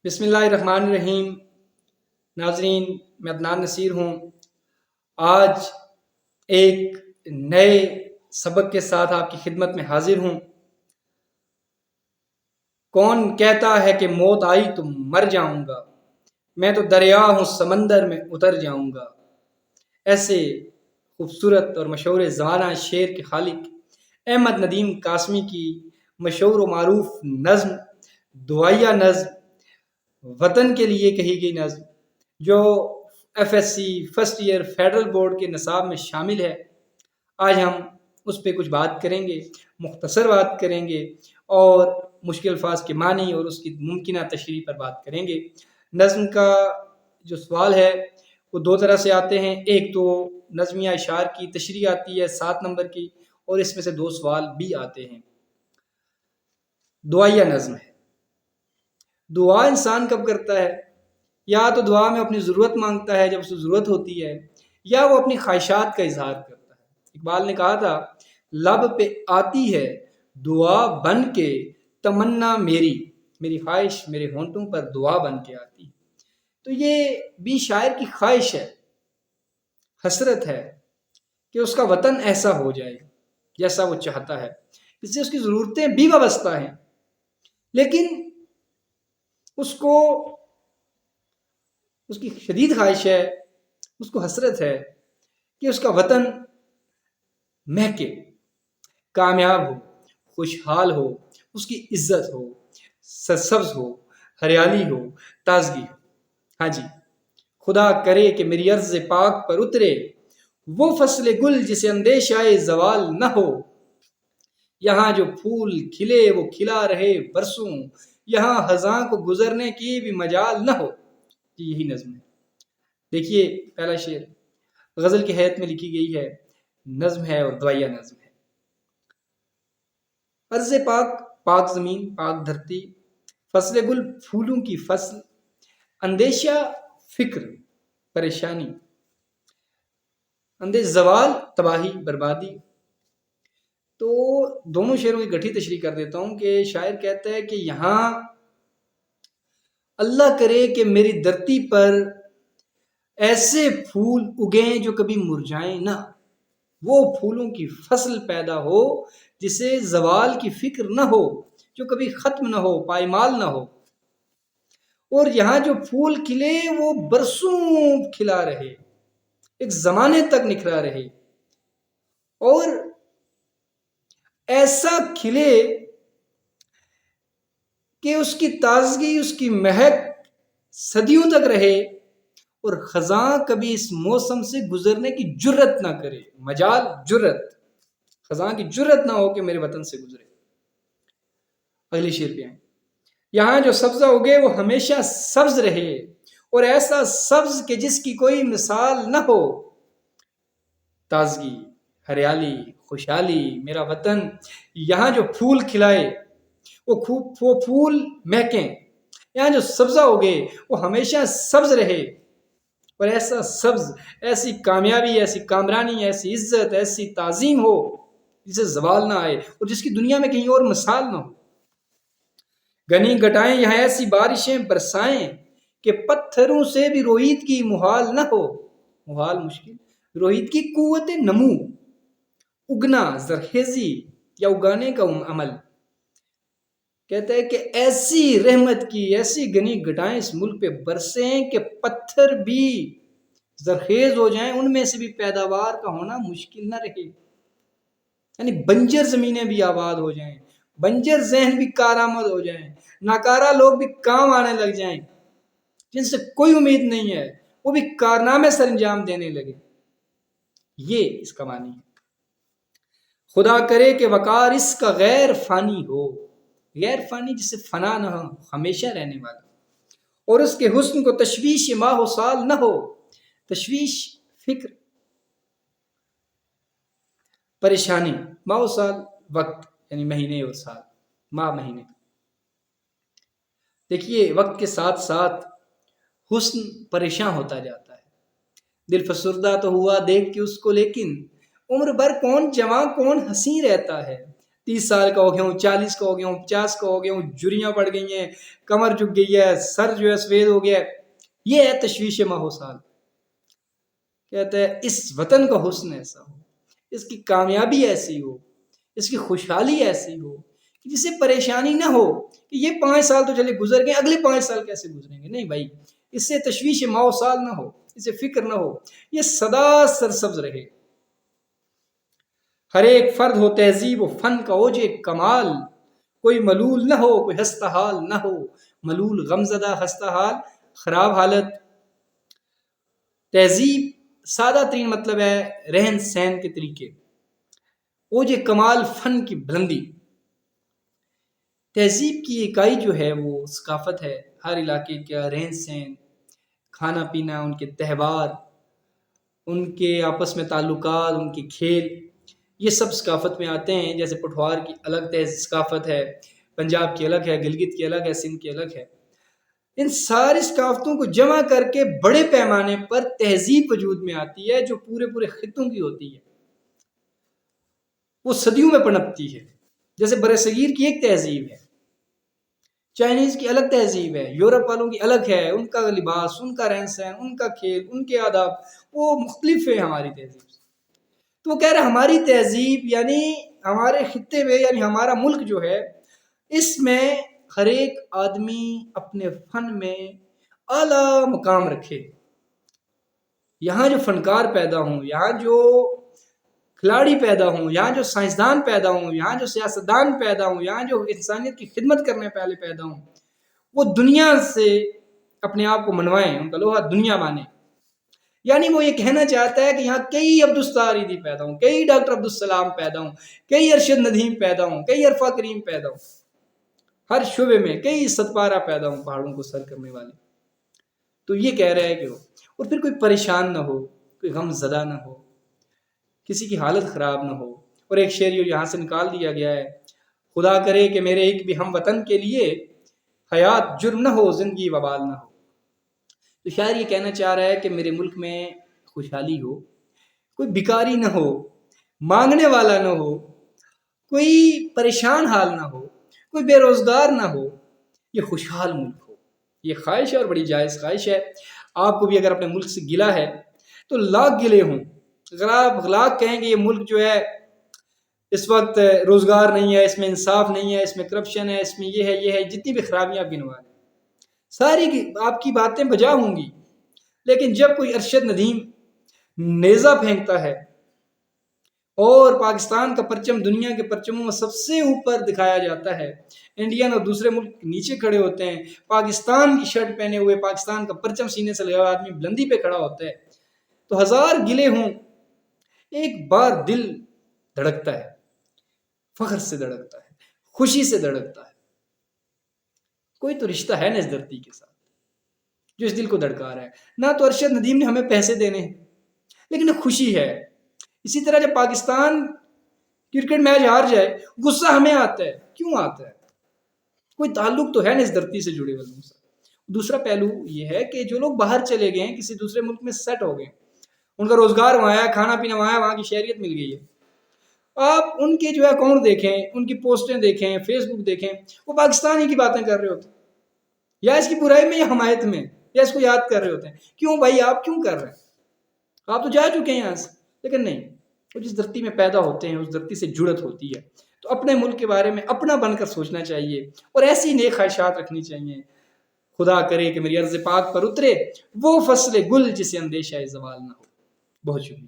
بسم اللہ الرحمن الرحیم۔ ناظرین، میں عدنان نصیر ہوں۔ آج ایک نئے سبق کے ساتھ آپ کی خدمت میں حاضر ہوں۔ کون کہتا ہے کہ موت آئی تو مر جاؤں گا، میں تو دریا ہوں سمندر میں اتر جاؤں گا۔ ایسے خوبصورت اور مشہور زمانہ شعر کے خالق احمد ندیم قاسمی کی مشہور و معروف نظم دعائیہ نظم وطن کے لیے کہی گئی نظم، جو FSC first year federal board کے نصاب میں شامل ہے۔ آج ہم اس پہ کچھ بات کریں گے، مختصر بات کریں گے اور مشکل الفاظ کے معنی اور اس کی ممکنہ تشریح پر بات کریں گے۔ نظم کا جو سوال ہے وہ دو طرح سے آتے ہیں، ایک تو نظمیہ اشعار کی تشریح آتی ہے 7 نمبر کی، اور اس میں سے 2 سوال بھی آتے ہیں۔ دعائیہ نظم ہے۔ دعا انسان کب کرتا ہے؟ یا تو دعا میں اپنی ضرورت مانگتا ہے جب اسے ضرورت ہوتی ہے، یا وہ اپنی خواہشات کا اظہار کرتا ہے۔ اقبال نے کہا تھا، لب پہ آتی ہے دعا بن کے تمنا میری، میری خواہش میرے ہونٹوں پر دعا بن کے آتی ہے۔ تو یہ بھی شاعر کی خواہش ہے، حسرت ہے کہ اس کا وطن ایسا ہو جائے جیسا وہ چاہتا ہے۔ اس سے اس کی ضرورتیں بھی وابستہ ہیں، لیکن اس کی شدید خواہش ہے، اس کو حسرت ہے کہ اس کا وطن مہکے، کامیاب ہو، خوشحال ہو، اس کی عزت ہو، سرسبز ہو، ہریالی ہو، تازگی ہو۔ ہاں جی، خدا کرے کہ میری ارض پاک پر اترے وہ فصل گل جسے اندیشہ زوال نہ ہو۔ یہاں جو پھول کھلے وہ کھلا رہے برسوں، یہاں خزاں کو گزرنے کی بھی مجال نہ ہو۔ یہی نظم ہے۔ دیکھیے، پہلا شعر غزل کی حیت میں لکھی گئی ہے، نظم ہے اور دعائیہ نظم ہے۔ ارض پاک، پاک زمین، پاک دھرتی، فصل گل پھولوں کی فصل، اندیشہ فکر پریشانی، زوال تباہی بربادی۔ تو دونوں شعروں کی گٹھی تشریح کر دیتا ہوں کہ شاعر کہتا ہے کہ یہاں اللہ کرے کہ میری دھرتی پر ایسے پھول اگیں جو کبھی مرجھائیں نہ، وہ پھولوں کی فصل پیدا ہو جسے زوال کی فکر نہ ہو، جو کبھی ختم نہ ہو، پائمال نہ ہو۔ اور یہاں جو پھول کھلے وہ برسوں کھلا رہے، ایک زمانے تک نکھرا رہے، اور ایسا کھلے کہ اس کی تازگی، اس کی مہک صدیوں تک رہے، اور خزاں کبھی اس موسم سے گزرنے کی جرت نہ کرے۔ مجال، جرت، خزاں کی جرت نہ ہو کہ میرے وطن سے گزرے۔ اگلی شعر پہ آئیں، یہاں جو سبزہ اگے وہ ہمیشہ سبز رہے، اور ایسا سبز کہ جس کی کوئی مثال نہ ہو۔ تازگی، ہریالی، خوشحالی، میرا وطن، یہاں جو پھول کھلائے وہ پھول مہکیں، یہاں جو سبزہ اگے وہ ہمیشہ سبز رہے، اور ایسا سبز، ایسی کامیابی، ایسی کامرانی، ایسی عزت، ایسی تعظیم ہو جسے زوال نہ آئے اور جس کی دنیا میں کہیں اور مثال نہ ہو۔ گنی گٹائیں یہاں ایسی بارشیں برسائیں کہ پتھروں سے بھی روید کی محال نہ ہو۔ محال، مشکل، روید کی قوت نمو، اگنا، زرخیزی یا اگانے کا عمل۔ کہتا ہے کہ ایسی رحمت کی، ایسی گنی گٹائیں اس ملک پہ برسیں کہ پتھر بھی زرخیز ہو جائیں، ان میں سے بھی پیداوار کا ہونا مشکل نہ رہے۔ یعنی بنجر زمینیں بھی آباد ہو جائیں، بنجر ذہن بھی کارآمد ہو جائیں، ناکارہ لوگ بھی کام آنے لگ جائیں، جن سے کوئی امید نہیں ہے وہ بھی کارنامے سر انجام دینے لگے۔ یہ اس کا معنی ہے۔ خدا کرے کہ وقار اس کا غیر فانی ہو، غیر فانی جسے فنا نہ ہو، ہمیشہ رہنے والا، اور اس کے حسن کو تشویش ماہ و سال نہ ہو۔ تشویش، فکر، پریشانی، ماہ و سال وقت، یعنی مہینے اور سال، ماہ مہینے۔ دیکھیے، وقت کے ساتھ ساتھ حسن پریشان ہوتا جاتا ہے، دل فسردہ تو ہوا دیکھ کے اس کو، لیکن عمر بھر کون جواں کون حسین رہتا ہے۔ 30 سال کا ہو گیا ہوں، 40 کا ہو گیا ہوں، 50 کا ہو گیا ہوں، جھریاں پڑ گئی ہیں، کمر جھک گئی ہے، سر جو ہے سفید ہو گیا ہے۔ یہ ہے تشویش ماہ سال۔ کہتا ہے اس وطن کا حسن ایسا ہو، اس کی کامیابی ایسی ہو، اس کی خوشحالی ایسی ہو کہ جسے پریشانی نہ ہو کہ یہ 5 سال تو چلے گزر گئے، اگلے 5 سال کیسے گزریں گے۔ نہیں بھائی، اس سے تشویش ماہ سال نہ ہو، اسے فکر نہ ہو، یہ سدا سرسبز رہے۔ ہر ایک فرد ہو تہذیب و فن کا اوج کمال، کوئی ملول نہ ہو، کوئی ہستہ حال نہ ہو، ملول غمزدہ، ہستہ حال خراب حالت۔ تہذیب سادہ ترین مطلب ہے رہن سہن کے طریقے، اوج کمال فن کی بلندی۔ تہذیب کی اکائی جو ہے وہ ثقافت ہے، ہر علاقے کا رہن سہن، کھانا پینا، ان کے تہوار، ان کے آپس میں تعلقات، ان کے کھیل، یہ سب ثقافت میں آتے ہیں۔ جیسے پٹھوار کی الگ ثقافت ہے، پنجاب کی الگ ہے، گلگت کی الگ ہے، سندھ کی الگ ہے۔ ان ساری ثقافتوں کو جمع کر کے بڑے پیمانے پر تہذیب وجود میں آتی ہے جو پورے خطوں کی ہوتی ہے، وہ صدیوں میں پنپتی ہے۔ جیسے برصغیر کی ایک تہذیب ہے، چائنیز کی الگ تہذیب ہے، یورپ والوں کی الگ ہے، ان کا لباس، ان کا رہن سہن، ان کا کھیل، ان کے آداب، وہ مختلف ہے ہماری تہذیب سے۔ تو وہ کہہ رہے ہماری تہذیب یعنی ہمارے خطے میں، یعنی ہمارا ملک جو ہے، اس میں ہر ایک آدمی اپنے فن میں اعلیٰ مقام رکھے۔ یہاں جو فنکار پیدا ہوں، یہاں جو کھلاڑی پیدا ہوں، یہاں جو سائنسدان پیدا ہوں، یہاں جو سیاستدان پیدا ہوں، یہاں جو انسانیت کی خدمت کرنے والے پیدا ہوں، وہ دنیا سے اپنے آپ کو منوائیں، ان کا لوہا دنیا مانے۔ یعنی وہ یہ کہنا چاہتا ہے کہ یہاں کئی عبدالستاریدی پیدا ہوں، کئی ڈاکٹر عبدالسلام پیدا ہوں، کئی ارشد ندیم پیدا ہوں، کئی عرفہ کریم پیدا ہوں، ہر شعبے میں کئی ستپارہ پیدا ہوں پہاڑوں کو سر کرنے والے۔ تو یہ کہہ رہا ہے کہ اور پھر کوئی پریشان نہ ہو، کوئی غم زدہ نہ ہو، کسی کی حالت خراب نہ ہو۔ اور ایک شعر یہاں سے نکال دیا گیا ہے، خدا کرے کہ میرے ایک بھی ہم وطن کے لیے حیات جرم نہ ہو، زندگی وبال نہ ہو۔ تو شاعر یہ کہنا چاہ رہا ہے کہ میرے ملک میں خوشحالی ہو، کوئی بیکاری نہ ہو، مانگنے والا نہ ہو، کوئی پریشان حال نہ ہو، کوئی بے روزگار نہ ہو، یہ خوشحال ملک ہو۔ یہ خواہش ہے اور بڑی جائز خواہش ہے۔ آپ کو بھی اگر اپنے ملک سے گلہ ہے تو لاکھ گلے ہوں، اگر آپ لاکھ کہیں کہ یہ ملک جو ہے اس وقت روزگار نہیں ہے، اس میں انصاف نہیں ہے، اس میں کرپشن ہے، اس میں یہ ہے، جتنی بھی خرابیاں آپ گنوا رہے ہیں، ساری آپ کی باتیں بجا ہوں گی۔ لیکن جب کوئی ارشد ندیم نیزہ پھینکتا ہے اور پاکستان کا پرچم دنیا کے پرچموں میں سب سے اوپر دکھایا جاتا ہے، انڈین اور دوسرے ملک نیچے کھڑے ہوتے ہیں، پاکستان کی شرٹ پہنے ہوئے، پاکستان کا پرچم سینے سے لگا آدمی بلندی پہ کھڑا ہوتا ہے، تو ہزار گلے ہوں، ایک بار دل دھڑکتا ہے، فخر سے دھڑکتا ہے، خوشی سے دھڑکتا ہے۔ کوئی تو رشتہ ہے نا اس دھرتی کے ساتھ جو اس دل کو دھڑکا رہا ہے۔ نہ تو ارشد ندیم نے ہمیں پیسے دینے ہیں، لیکن خوشی ہے۔ اسی طرح جب پاکستان کرکٹ میچ ہار جائے، غصہ ہمیں آتا ہے، کیوں آتا ہے؟ کوئی تعلق تو ہے نا اس دھرتی سے جڑے والوں سے۔ دوسرا پہلو یہ ہے کہ جو لوگ باہر چلے گئے ہیں، کسی دوسرے ملک میں سیٹ ہو گئے، ان کا روزگار وہاں ہے، کھانا پینا وہاں ہے، وہاں کی شہریت مل گئی ہے، آپ ان کے جو ہے اکاؤنٹ دیکھیں، ان کی پوسٹیں دیکھیں، فیس بک دیکھیں، وہ پاکستان ہی کی باتیں کر رہے ہوتے ہیں، یا اس کی برائی میں یا حمایت میں، یا اس کو یاد کر رہے ہوتے ہیں۔ کیوں بھائی آپ کیوں کر رہے ہیں؟ آپ تو جا چکے ہیں یہاں سے۔ لیکن نہیں، وہ جس دھرتی میں پیدا ہوتے ہیں اس دھرتی سے جڑت ہوتی ہے، تو اپنے ملک کے بارے میں اپنا بن کر سوچنا چاہیے اور ایسی نیک خواہشات رکھنی چاہیے۔ خدا کرے کہ میری عرض پاک پر اترے وہ فصل گل جسے اندیشہ زوال نہ ہو۔ بہت شکریہ۔